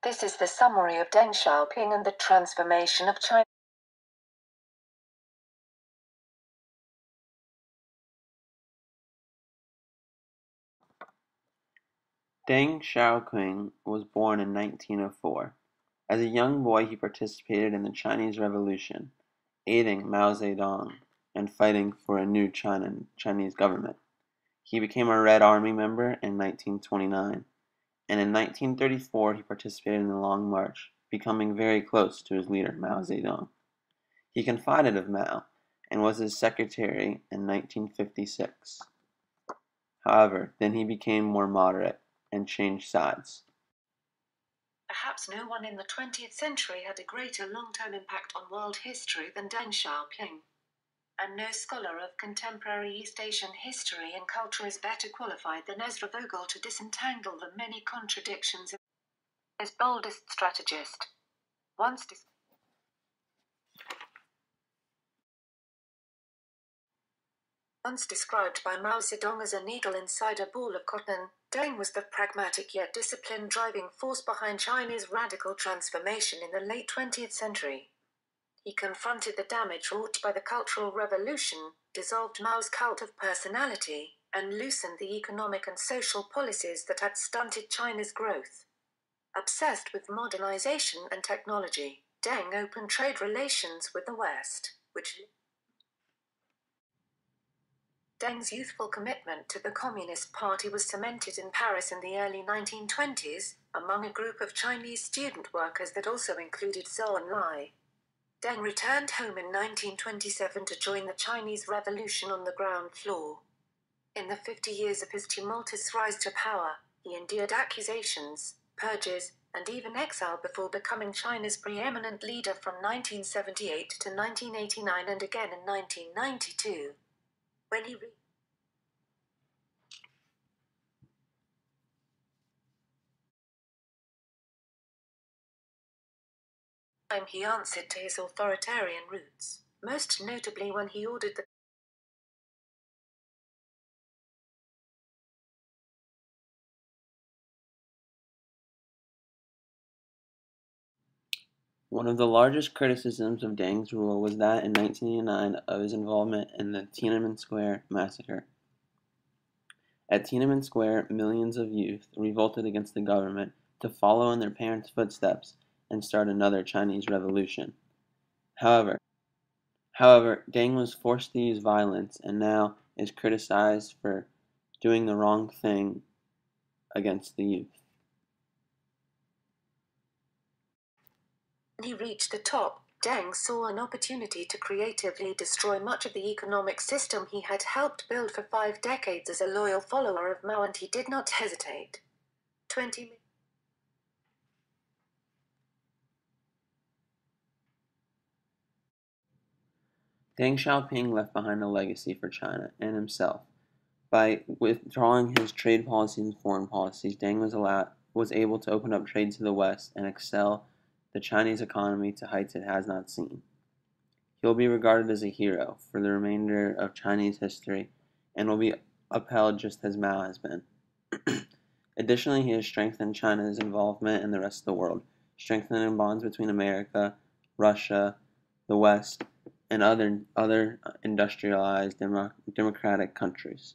This is the summary of Deng Xiaoping and the transformation of China. Deng Xiaoping was born in 1904. As a young boy he participated in the Chinese Revolution, aiding Mao Zedong and fighting for a new Chinese government. He became a Red Army member in 1929, and in 1934 he participated in the Long March, becoming very close to his leader Mao Zedong. He confided of Mao and was his secretary in 1956. However, then he became more moderate and changed sides. Perhaps no one in the 20th century had a greater long-term impact on world history than Deng Xiaoping. And no scholar of contemporary East Asian history and culture is better qualified than Ezra Vogel to disentangle the many contradictions of his boldest strategist. Once described by Mao Zedong as a needle inside a ball of cotton, Deng was the pragmatic yet disciplined driving force behind China's radical transformation in the late 20th century. He confronted the damage wrought by the Cultural Revolution, dissolved Mao's cult of personality, and loosened the economic and social policies that had stunted China's growth. Obsessed with modernization and technology, Deng opened trade relations with the West, which Deng's youthful commitment to the Communist Party was cemented in Paris in the early 1920s, among a group of Chinese student workers that also included Zhou Enlai. Deng returned home in 1927 to join the Chinese Revolution on the ground floor. In the 50 years of his tumultuous rise to power, he endured accusations, purges, and even exile before becoming China's preeminent leader from 1978 to 1989 and again in 1992. When he answered to his authoritarian roots, most notably when he ordered the One of the largest criticisms of Deng's rule was that in 1989 of his involvement in the Tiananmen Square massacre. At Tiananmen Square, millions of youth revolted against the government to follow in their parents' footsteps and start another Chinese revolution. However, Deng was forced to use violence and now is criticized for doing the wrong thing against the youth. When he reached the top, Deng saw an opportunity to creatively destroy much of the economic system he had helped build for 5 decades as a loyal follower of Mao, and he did not hesitate. Deng Xiaoping left behind a legacy for China and himself. By withdrawing his trade policies and foreign policies, Deng was able to open up trade to the West and excel the Chinese economy to heights it has not seen. He will be regarded as a hero for the remainder of Chinese history and will be upheld just as Mao has been. Additionally, he has strengthened China's involvement in the rest of the world, strengthening bonds between America, Russia, the West, and other industrialized democratic countries.